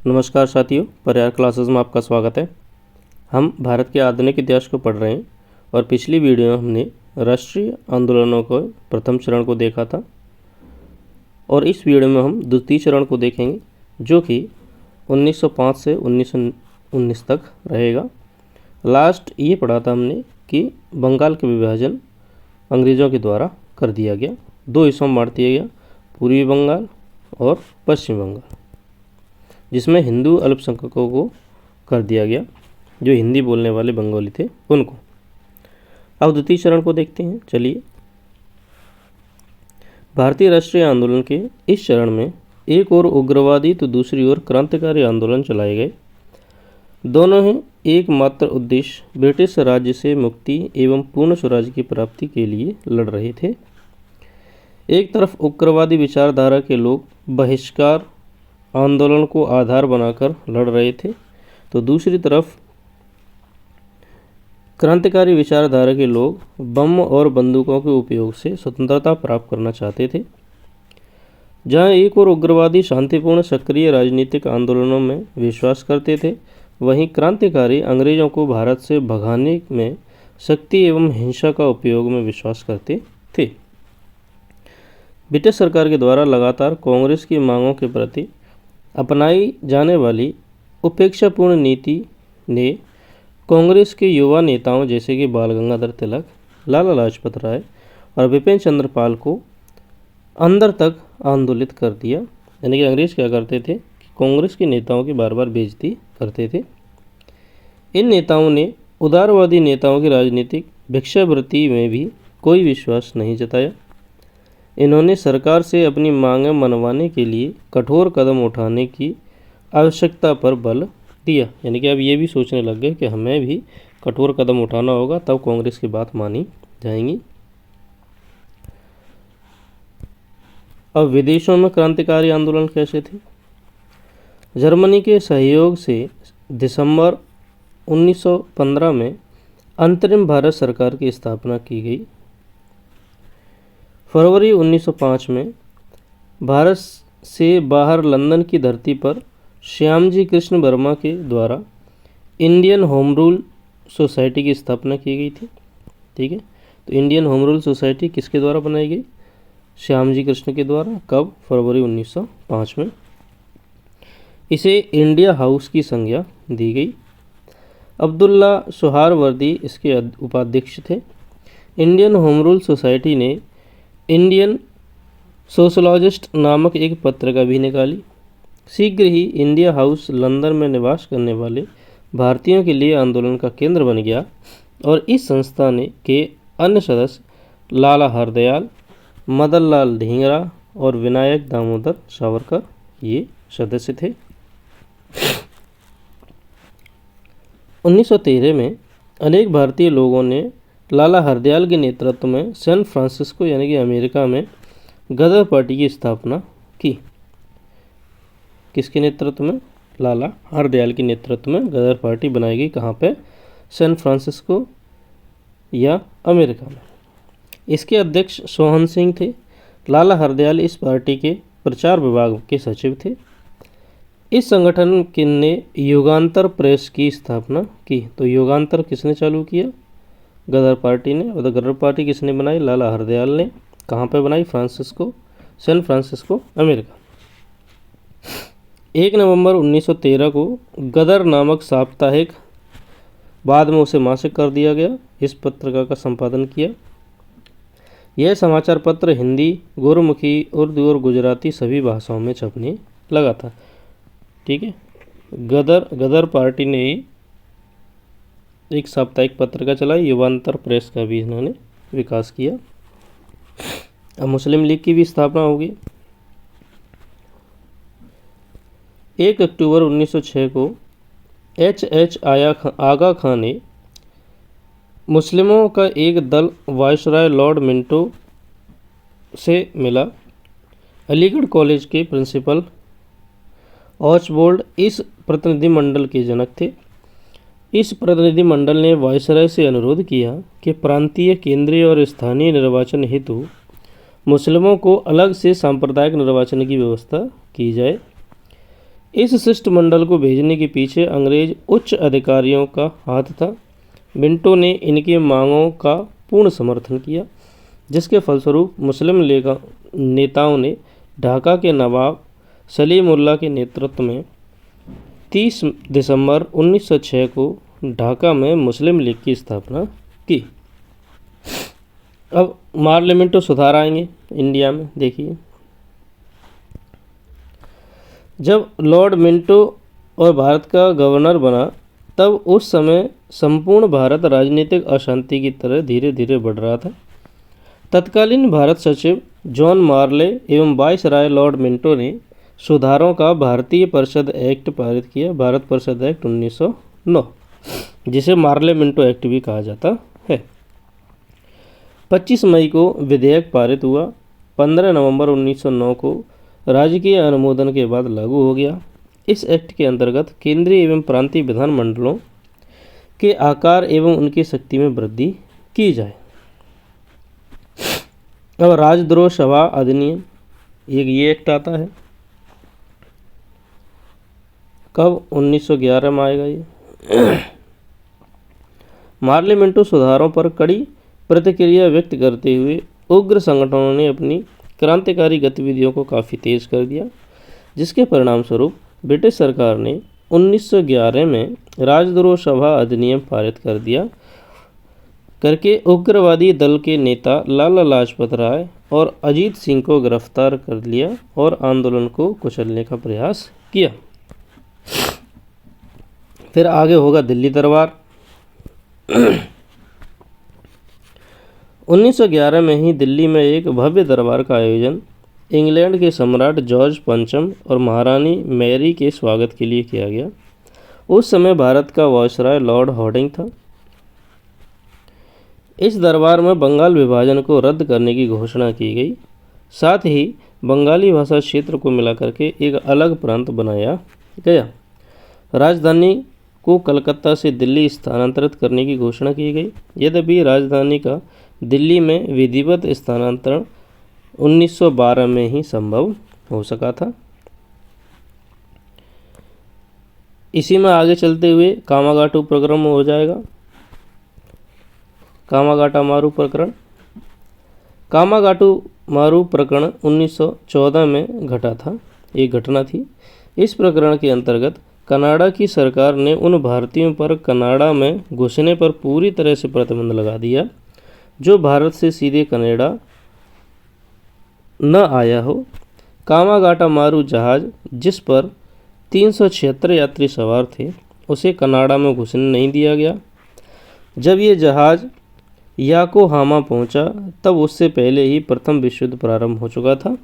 नमस्कार साथियों, पर्याय क्लासेस में आपका स्वागत है। हम भारत के आधुनिक इतिहास को पढ़ रहे हैं और पिछली वीडियो में हमने राष्ट्रीय आंदोलनों को प्रथम चरण को देखा था और इस वीडियो में हम द्वितीय चरण को देखेंगे जो कि 1905 से 1919 तक रहेगा। लास्ट ये पढ़ा था हमने कि बंगाल का विभाजन अंग्रेज़ों के द्वारा कर दिया गया, दो हिस्सों में बांट दिया गया, पूर्वी बंगाल और पश्चिमी बंगाल, जिसमें हिंदू अल्पसंख्यकों को कर दिया गया, जो हिंदी बोलने वाले बंगाली थे उनको। अब द्वितीय चरण को देखते हैं। चलिए, भारतीय राष्ट्रीय आंदोलन के इस चरण में एक ओर उग्रवादी तो दूसरी ओर क्रांतिकारी आंदोलन चलाए गए। दोनों ही एकमात्र उद्देश्य ब्रिटिश राज्य से मुक्ति एवं पूर्ण स्वराज की प्राप्ति के लिए लड़ रहे थे। एक तरफ उग्रवादी विचारधारा के लोग बहिष्कार आंदोलन को आधार बनाकर लड़ रहे थे, तो दूसरी तरफ क्रांतिकारी विचारधारा के लोग बम और बंदूकों के उपयोग से स्वतंत्रता प्राप्त करना चाहते थे। जहां एक और उग्रवादी शांतिपूर्ण सक्रिय राजनीतिक आंदोलनों में विश्वास करते थे, वहीं क्रांतिकारी अंग्रेजों को भारत से भगाने में शक्ति एवं हिंसा का उपयोग में विश्वास करते थे। ब्रिटिश सरकार के द्वारा लगातार कांग्रेस की मांगों के प्रति अपनाई जाने वाली उपेक्षापूर्ण नीति ने कांग्रेस के युवा नेताओं जैसे कि बाल गंगाधर तिलक, लाला लाजपत राय और बिपिन चंद्र पाल को अंदर तक आंदोलित कर दिया। यानी कि अंग्रेज क्या करते थे कि कांग्रेस के नेताओं की बार बार बेइज्जती करते थे। इन नेताओं ने उदारवादी नेताओं की राजनीतिक भिक्षावृत्ति में भी कोई विश्वास नहीं जताया। इन्होंने सरकार से अपनी मांगें मनवाने के लिए कठोर कदम उठाने की आवश्यकता पर बल दिया। यानी कि अब ये भी सोचने लग गए कि हमें भी कठोर कदम उठाना होगा, तब कांग्रेस की बात मानी जाएंगी। अब विदेशों में क्रांतिकारी आंदोलन कैसे थे? जर्मनी के सहयोग से दिसंबर 1915 में अंतरिम भारत सरकार की स्थापना की गई। फरवरी 1905 में भारत से बाहर लंदन की धरती पर श्यामजी कृष्ण वर्मा के द्वारा इंडियन होम रूल सोसाइटी की स्थापना की गई थी। ठीक है, तो इंडियन होम रूल सोसाइटी किसके द्वारा बनाई गई? श्यामजी कृष्ण के द्वारा। कब? फरवरी 1905 में। इसे इंडिया हाउस की संज्ञा दी गई। अब्दुल्ला सुहारवर्दी इसके उपाध्यक्ष थे। इंडियन होम रूल सोसाइटी ने इंडियन सोशलॉजिस्ट नामक एक पत्रिका भी निकाली। शीघ्र ही इंडिया हाउस लंदन में निवास करने वाले भारतीयों के लिए आंदोलन का केंद्र बन गया और इस संस्था के अन्य सदस्य लाला हरदयाल, मदन लाल ढींगरा और विनायक दामोदर सावरकर ये सदस्य थे। 1913 में अनेक भारतीय लोगों ने लाला हरदयाल के नेतृत्व में सैन फ्रांसिस्को यानी कि अमेरिका में गदर पार्टी की स्थापना की। किसके नेतृत्व में? लाला हरदयाल के नेतृत्व में गदर पार्टी बनाई गई। कहाँ पे? सैन फ्रांसिस्को या अमेरिका में। इसके अध्यक्ष सोहन सिंह थे। लाला हरदयाल इस पार्टी के प्रचार विभाग के सचिव थे। इस संगठन ने युगांतर प्रेस की स्थापना की। तो युगांतर किसने चालू किया? गदर पार्टी ने। और गदर पार्टी किसने बनाई? लाला हरदयाल ने। कहाँ पे बनाई? San Francisco, America. 1 नवंबर 1913 को गदर नामक साप्ताहिक, बाद में उसे मासिक कर दिया गया, इस पत्रिका का संपादन किया। यह समाचार पत्र हिंदी, गुरमुखी, उर्दू और गुजराती सभी भाषाओं में छपने लगा था। ठीक है, गदर पार्टी ने एक साप्ताहिक पत्रिका चलाई। युगांतर प्रेस का भी इन्होंने विकास किया। अब मुस्लिम लीग की भी स्थापना होगी। 1 अक्टूबर 1906 को H. आगा खां ने मुस्लिमों का एक दल वायसराय लॉर्ड मिंटो से मिला। अलीगढ़ कॉलेज के प्रिंसिपल ऑर्चबोल्ड इस प्रतिनिधिमंडल के जनक थे। इस प्रतिनिधिमंडल ने वायसराय से अनुरोध किया कि प्रांतीय, केंद्रीय और स्थानीय निर्वाचन हेतु मुस्लिमों को अलग से सांप्रदायिक निर्वाचन की व्यवस्था की जाए। इस शिष्टमंडल को भेजने के पीछे अंग्रेज उच्च अधिकारियों का हाथ था। मिंटो ने इनकी मांगों का पूर्ण समर्थन किया, जिसके फलस्वरूप मुस्लिम नेताओं ने ढाका के नवाब सलीमुल्लाह के नेतृत्व में 30 दिसंबर 1906 को ढाका में मुस्लिम लीग की स्थापना की। अब पार्लियामेंटो सुधार आएंगे इंडिया में। देखिए, जब लॉर्ड मिंटो और भारत का गवर्नर बना, तब उस समय संपूर्ण भारत राजनीतिक अशांति की तरह धीरे धीरे बढ़ रहा था। तत्कालीन भारत सचिव जॉन मार्ले एवं वाइसराय लॉर्ड मिंटो ने सुधारों का भारतीय परिषद एक्ट पारित किया, भारत परिषद एक्ट 1909, जिसे मार्ले मिंटो एक्ट भी कहा जाता है। 25 मई को विधेयक पारित हुआ। 15 नवंबर 1909 को राजकीय अनुमोदन के बाद लागू हो गया। इस एक्ट के अंतर्गत केंद्रीय एवं प्रांतीय विधानमंडलों के आकार एवं उनकी शक्ति में वृद्धि की जाए। अब राजद्रोह सभा अधिनियम, ये एक्ट आता है। कब? 1911 में आएगा ये। पार्लियामेंटो सुधारों पर कड़ी प्रतिक्रिया व्यक्त करते हुए उग्र संगठनों ने अपनी क्रांतिकारी गतिविधियों को काफ़ी तेज कर दिया, जिसके परिणाम स्वरूप ब्रिटिश सरकार ने 1911 में राजद्रोह सभा अधिनियम पारित कर दिया करके उग्रवादी दल के नेता लाला लाजपत राय और अजीत सिंह को गिरफ्तार कर लिया और आंदोलन को कुचलने का प्रयास किया। फिर आगे होगा दिल्ली दरबार। 1911 में ही दिल्ली में एक भव्य दरबार का आयोजन इंग्लैंड के सम्राट जॉर्ज पंचम और महारानी मैरी के स्वागत के लिए किया गया। उस समय भारत का वायसराय लॉर्ड हॉर्डिंग था। इस दरबार में बंगाल विभाजन को रद्द करने की घोषणा की गई। साथ ही बंगाली भाषा क्षेत्र को मिला करके एक अलग प्रांत बनाया गया। राजधानी को कलकत्ता से दिल्ली स्थानांतरित करने की घोषणा की गई। यद्यपि राजधानी का दिल्ली में विधिवत स्थानांतरण 1912 में ही संभव हो सका था। इसी में आगे चलते हुए कामागाटू प्रकरण हो जाएगा। कामागाटा मारू प्रकरण। कामागाटू मारू प्रकरण 1914 में घटा था, एक घटना थी। इस प्रकरण के अंतर्गत कनाडा की सरकार ने उन भारतीयों पर कनाडा में घुसने पर पूरी तरह से प्रतिबंध लगा दिया जो भारत से सीधे कनाडा न आया हो। कामागाटा मारू जहाज, जिस पर 376 यात्री सवार थे, उसे कनाडा में घुसने नहीं दिया गया। जब ये जहाज याकोहामा पहुंचा, तब उससे पहले ही प्रथम विश्व युद्ध प्रारंभ हो चुका था।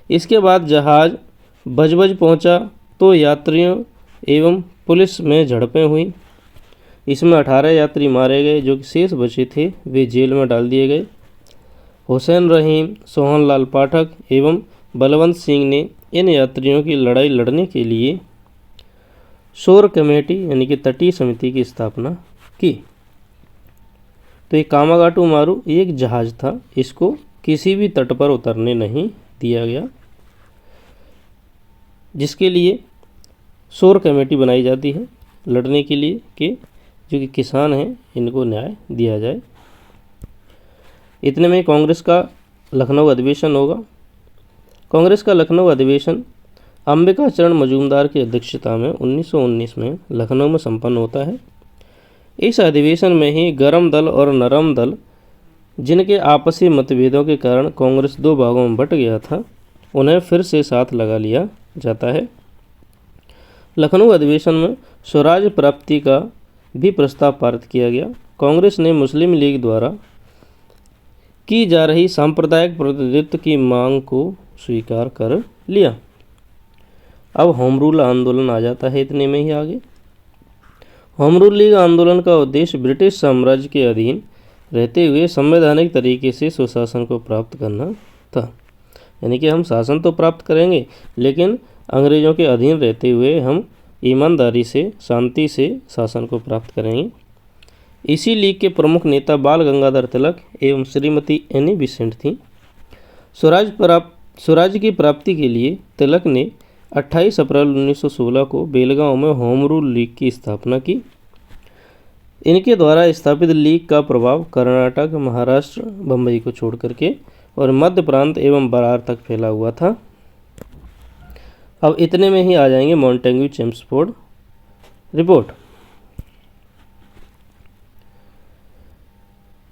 इसके बाद जहाज बजबज पहुंचा तो यात्रियों एवं पुलिस में झड़पें हुई। इसमें 18 यात्री मारे गए। जो कि शेष बचे थे वे जेल में डाल दिए गए। हुसैन रहीम, सोहनलाल पाठक एवं बलवंत सिंह ने इन यात्रियों की लड़ाई लड़ने के लिए शोर कमेटी यानी कि तटीय समिति की स्थापना की। तो ये कामागाटू मारू एक जहाज था, इसको किसी भी तट पर उतरने नहीं दिया गया, जिसके लिए शोर कमेटी बनाई जाती है लड़ने के लिए कि जो कि किसान हैं इनको न्याय दिया जाए। इतने में कांग्रेस का लखनऊ अधिवेशन होगा। कांग्रेस का लखनऊ अधिवेशन अंबिका चरण मजूमदार की अध्यक्षता में 1919 में लखनऊ में संपन्न होता है। इस अधिवेशन में ही गर्म दल और नरम दल, जिनके आपसी मतभेदों के कारण कांग्रेस दो भागों में बंट गया था, उन्हें फिर से साथ लगा लिया जाता है। लखनऊ अधिवेशन में स्वराज प्राप्ति का भी प्रस्ताव पारित किया गया। कांग्रेस ने मुस्लिम लीग द्वारा की जा रही सांप्रदायिक प्रतिनिधित्व की मांग को स्वीकार कर लिया। अब होम रूल आंदोलन आ जाता है इतने में ही आगे। होम रूल लीग आंदोलन का उद्देश्य ब्रिटिश साम्राज्य के अधीन रहते हुए संवैधानिक तरीके से सुशासन को प्राप्त करना था। यानी कि हम शासन तो प्राप्त करेंगे, लेकिन अंग्रेज़ों के अधीन रहते हुए हम ईमानदारी से, शांति से शासन को प्राप्त करेंगे। इसी लीग के प्रमुख नेता बाल गंगाधर तिलक एवं श्रीमती एनी बेसेंट थी। स्वराज की प्राप्ति के लिए तिलक ने 28 अप्रैल 1916 को बेलगांव में होम रूल लीग की स्थापना की। इनके द्वारा स्थापित लीग का प्रभाव कर्नाटक, महाराष्ट्र, बम्बई को छोड़ करके और मध्य प्रांत एवं बरार तक फैला हुआ था। अब इतने में ही आ जाएंगे मॉन्टेग्यू चेम्सफोर्ड रिपोर्ट।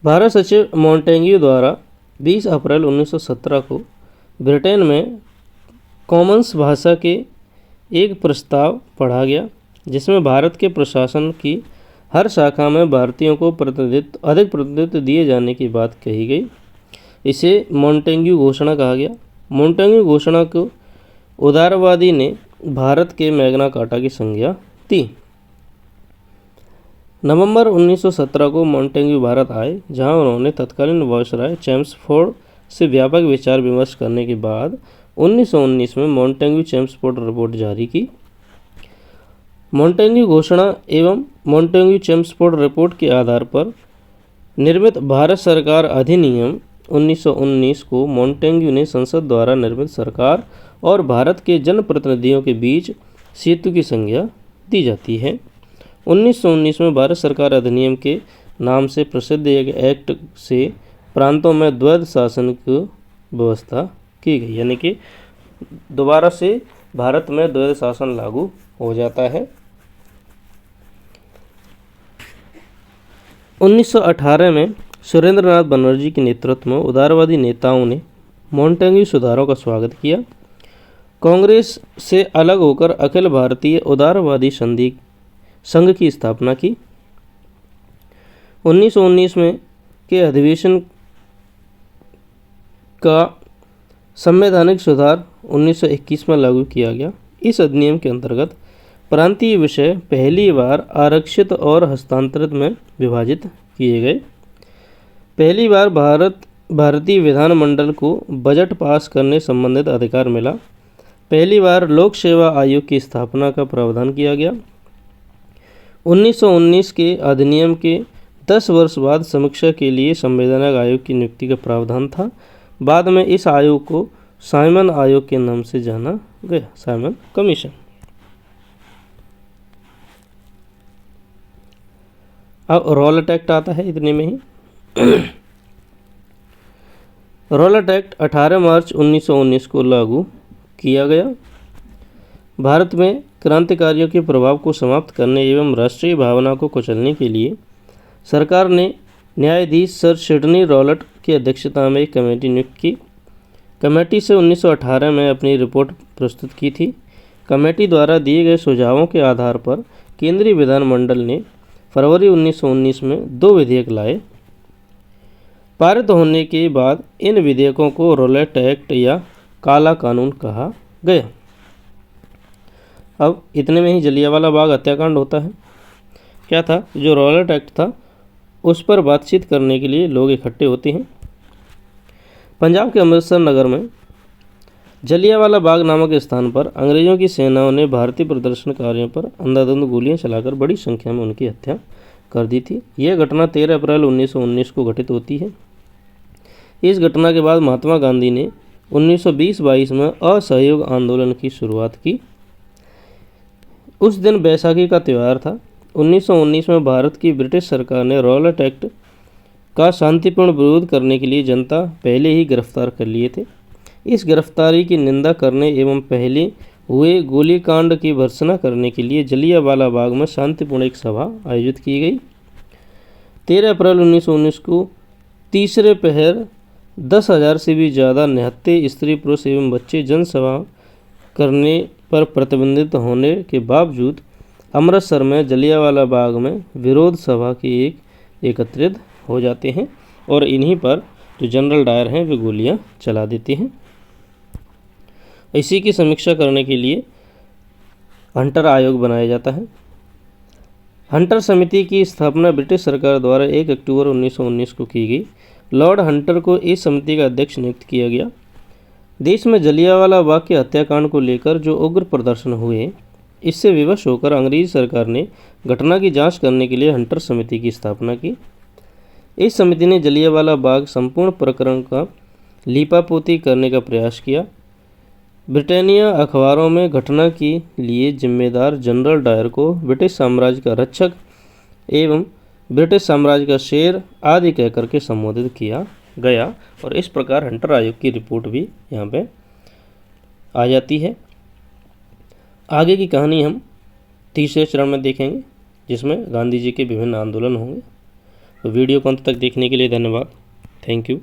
भारत सचिव मॉन्टेग्यू द्वारा 20 अप्रैल 1917 को ब्रिटेन में कॉमन्स भाषा के एक प्रस्ताव पढ़ा गया, जिसमें भारत के प्रशासन की हर शाखा में भारतीयों को अधिक प्रतिनिधित्व दिए जाने की बात कही गई। इसे मॉन्टेग्यू घोषणा कहा गया। मॉन्टेग्यू घोषणा को उदारवादी ने भारत के मैग्ना कार्टा की संज्ञा दी। नवंबर 1917 को मॉन्टेग्यू भारत आए, जहां उन्होंने तत्कालीन वायसराय चेम्सफोर्ड से व्यापक विचार विमर्श करने के बाद 1919 में मॉन्टेग्यू चेम्सफोर्ड रिपोर्ट जारी की। मॉन्टेग्यू घोषणा एवं मॉन्टेग्यू चेम्सफोर्ड रिपोर्ट के आधार पर निर्मित भारत सरकार अधिनियम 1919 को मॉन्टेग्यू ने संसद द्वारा निर्मित सरकार और भारत के जनप्रतिनिधियों के बीच सेतु की संज्ञा दी जाती है। 1919 में भारत सरकार अधिनियम के नाम से प्रसिद्ध एक एक्ट से प्रांतों में द्वैध शासन की व्यवस्था की गई, यानी कि दोबारा से भारत में द्वैध शासन लागू हो जाता है। 1918 में सुरेंद्रनाथ बनर्जी के नेतृत्व में उदारवादी नेताओं ने मॉन्टेग्यू सुधारों का स्वागत किया। कांग्रेस से अलग होकर अखिल भारतीय उदारवादी संघ की स्थापना की। 1919 में के अधिवेशन का संवैधानिक सुधार 1921 में लागू किया गया। इस अधिनियम के अंतर्गत प्रांतीय विषय पहली बार आरक्षित और हस्तांतरित में विभाजित किए गए। पहली बार भारतीय विधानमंडल को बजट पास करने संबंधित अधिकार मिला। पहली बार लोक सेवा आयोग की स्थापना का प्रावधान किया गया। 1919 के अधिनियम के 10 वर्ष बाद समीक्षा के लिए संवैधानिक आयोग की नियुक्ति का प्रावधान था। बाद में इस आयोग को साइमन आयोग के नाम से जाना गया, साइमन कमीशन। अब रॉलेट एक्ट आता है, इतने में ही। रॉलेट एक्ट 18 मार्च 1919 को लागू किया गया। भारत में क्रांतिकारियों के प्रभाव को समाप्त करने एवं राष्ट्रीय भावना को कुचलने के लिए सरकार ने न्यायाधीश सर सिडनी रॉलेट की अध्यक्षता में एक कमेटी नियुक्त की। कमेटी से 1918 में अपनी रिपोर्ट प्रस्तुत की थी। कमेटी द्वारा दिए गए सुझावों के आधार पर केंद्रीय विधानमंडल ने फरवरी 1919 में 2 विधेयक लाए। पारित होने के बाद इन विधेयकों को रॉलेट एक्ट या काला कानून कहा गया। अब इतने में ही जलियांवाला बाग हत्याकांड होता है। क्या था, जो रॉलेट एक्ट था उस पर बातचीत करने के लिए लोग इकट्ठे होते हैं। पंजाब के अमृतसर नगर में जलियांवाला बाग नामक स्थान पर अंग्रेजों की सेनाओं ने भारतीय प्रदर्शनकारियों पर अंधाधुंध गोलियां चलाकर बड़ी संख्या में उनकी हत्या कर दी थी। यह घटना 13 अप्रैल 1919 को घटित होती है। इस घटना के बाद महात्मा गांधी ने 1920-22 में असहयोग आंदोलन की शुरुआत की। उस दिन बैसाखी का त्यौहार था। 1919 में भारत की ब्रिटिश सरकार ने रॉलेट एक्ट का शांतिपूर्ण विरोध करने के लिए जनता पहले ही गिरफ्तार कर लिए थे। इस गिरफ्तारी की निंदा करने एवं पहले हुए गोलीकांड की भर्त्सना करने के लिए जलियांवाला बाग में शांतिपूर्ण एक सभा आयोजित की गई। 13 अप्रैल 1919 को तीसरे पहर 10,000 से भी ज़्यादा निहत्थे स्त्री, पुरुष एवं बच्चे जनसभा करने पर प्रतिबंधित होने के बावजूद अमृतसर में जलियांवाला बाग में विरोध सभा के एकत्रित हो जाते हैं और इन्हीं पर जो जनरल डायर हैं वे गोलियां चला देते हैं। इसी की समीक्षा करने के लिए हंटर आयोग बनाया जाता है। हंटर समिति की स्थापना ब्रिटिश सरकार द्वारा 1 अक्टूबर 1919 को की गई। लॉर्ड हंटर को इस समिति का अध्यक्ष नियुक्त किया गया। देश में जलियांवाला बाग के हत्याकांड को लेकर जो उग्र प्रदर्शन हुए, इससे विवश होकर अंग्रेजी सरकार ने घटना की जांच करने के लिए हंटर समिति की स्थापना की। इस समिति ने जलियांवाला बाग संपूर्ण प्रकरण का लीपापोती करने का प्रयास किया। ब्रिटानिया अखबारों में घटना के लिए जिम्मेदार जनरल डायर को ब्रिटिश साम्राज्य का रक्षक एवं ब्रिटिश साम्राज्य का शेर आदि कहकर के संबोधित किया गया। और इस प्रकार हंटर आयोग की रिपोर्ट भी यहाँ पे आ जाती है। आगे की कहानी हम तीसरे चरण में देखेंगे, जिसमें गांधी जी के विभिन्न आंदोलन होंगे। तो वीडियो को अंत तक देखने के लिए धन्यवाद। Thank you.